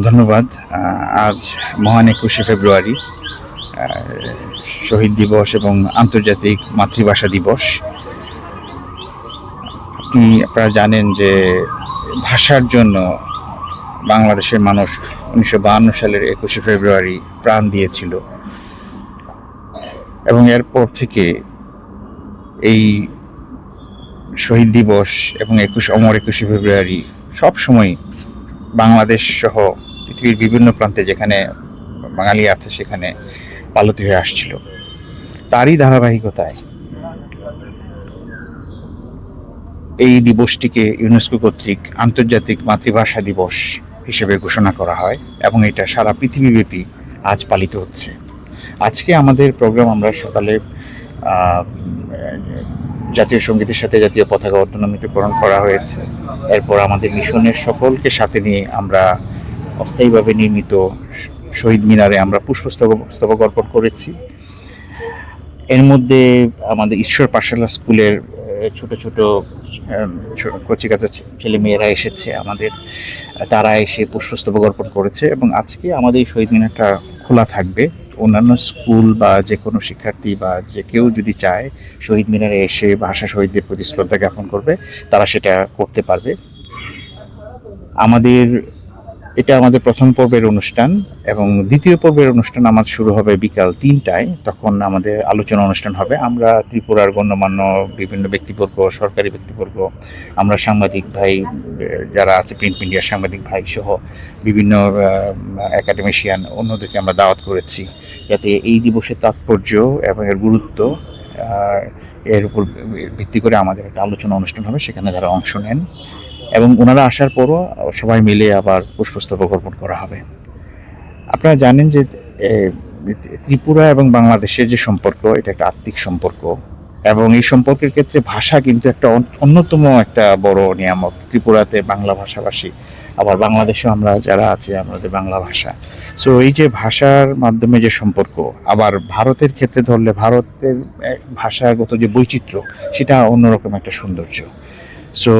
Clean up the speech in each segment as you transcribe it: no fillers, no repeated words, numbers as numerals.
ধন্যবাদ। আজ মহান ২১শে ফেব্রুয়ারি, শহীদ দিবস এবং আন্তর্জাতিক মাতৃভাষা দিবস। আপনারা জানেন যে ভাষার জন্য বাংলাদেশের মানুষ ১৯৫২ সালের ২১শে ফেব্রুয়ারি প্রাণ দিয়েছিল এবং এরপর থেকে এই শহীদ দিবস এবং ২১শে ফেব্রুয়ারি সবসময় বাংলাদেশ সহ পৃথিবীর বিভিন্ন প্রান্তে যেখানে বাঙালি আছে সেখানে পালিত হয়ে আসছিল। তারই ধারাবাহিকতায় এই দিবসটিকে ইউনেস্কো কর্তৃক আন্তর্জাতিক মাতৃভাষা দিবস হিসেবে ঘোষণা করা হয় এবং এটা সারা পৃথিবীব্যাপী আজ পালিত হচ্ছে। আজকে আমাদের প্রোগ্রাম আমরা সকালে জাতীয় সঙ্গীতের সাথে জাতীয় পতাকা অর্ধনমিতকরণ করা হয়েছে। এরপর আমাদের মিশনের সকলকে সাথে নিয়ে আমরা অস্থায়ীভাবে নির্মিত শহীদ মিনারে আমরা পুষ্পস্তবক অর্পণ করেছি। এর মধ্যে আমাদের ঈশ্বর পাঠশালা স্কুলের ছোট ছোট কচিকাঁচা ছেলেমেয়েরা এসেছে আমাদের, তারা এসে পুষ্পস্তবক অর্পণ করেছে এবং আজকে আমাদের এই শহীদ মিনারটা খোলা থাকবে। অন্যান্য স্কুল বা যে কোনো শিক্ষার্থী বা যে কেউ যদি চায় শহীদ মিনারে এসে ভাষা শহীদদের প্রতি শ্রদ্ধা জ্ঞাপন করবে, তারা সেটা করতে পারবে। এটা আমাদের প্রথম পর্বের অনুষ্ঠান এবং দ্বিতীয় পর্বের অনুষ্ঠান আমাদের শুরু হবে বিকাল ৩টায়। তখন আমাদের আলোচনা অনুষ্ঠান হবে। আমরা ত্রিপুরার গণ্যমান্য বিভিন্ন ব্যক্তিবর্গ, সরকারি ব্যক্তিবর্গ, আমরা সাংবাদিক ভাই যারা আছে, প্রিন্ট মিডিয়ার সাংবাদিক ভাই সহ বিভিন্ন একাডেমিশিয়ান অন্যদেরকে আমরা দাওয়াত করেছি, যাতে এই দিবসের তাৎপর্য এবং এর গুরুত্ব এর উপর ভিত্তি করে আমাদের একটা আলোচনা অনুষ্ঠান হবে, সেখানে যারা অংশ নেন এবং ওনারা আসার পরও সবাই মিলে আবার পুষ্পস্তবক অর্পণ করা হবে। আপনারা জানেন যে ত্রিপুরা এবং বাংলাদেশের যে সম্পর্ক, এটা একটা আত্মিক সম্পর্ক এবং এই সম্পর্কের ক্ষেত্রে ভাষা কিন্তু একটা অন্যতম একটা বড় নিয়ামক। ত্রিপুরাতে বাংলা ভাষাভাষী, আবার বাংলাদেশেও আমরা যারা আছি আমাদের বাংলা ভাষা। সো এই যে ভাষার মাধ্যমে যে সম্পর্ক, আবার ভারতের ক্ষেত্রে ধরলে ভারতের ভাষাগত যে বৈচিত্র্য, সেটা অন্যরকম একটা সৌন্দর্য। সো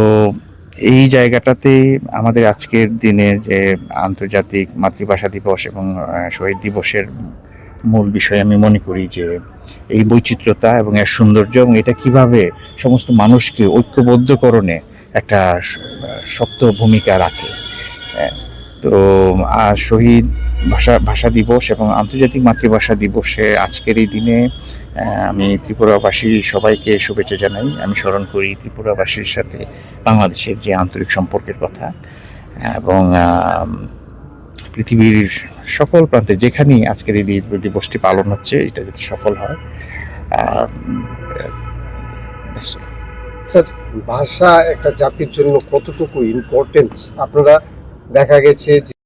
এই জায়গাটাতে আমাদের আজকের দিনে যে আন্তর্জাতিক মাতৃভাষা দিবস এবং শহীদ দিবসের মূল বিষয় আমি মনে করি যে এই বৈচিত্র্যতা এবং এর সৌন্দর্য এবং এটা কিভাবে সমস্ত মানুষকে ঐক্যবদ্ধকরণে একটা শক্ত ভূমিকা রাখে। তো শহীদ ভাষা দিবস এবং আন্তর্জাতিক মাতৃভাষা দিবসে আজকের এই দিনে আমি ত্রিপুরাবাসী সবাইকে শুভেচ্ছা জানাই। আমি স্মরণ করি ত্রিপুরাবাসীর সাথে বাংলাদেশের যে আন্তরিক সম্পর্কের কথা এবং পৃথিবীর সকল প্রান্তে যেখানেই আজকের এই দিবসটি পালন হচ্ছে, এটা যাতে সফল হয়। স্যার, ভাষা একটা জাতির জন্য কতটুকু ইম্পর্টেন্স আপনারা দেখা গেছে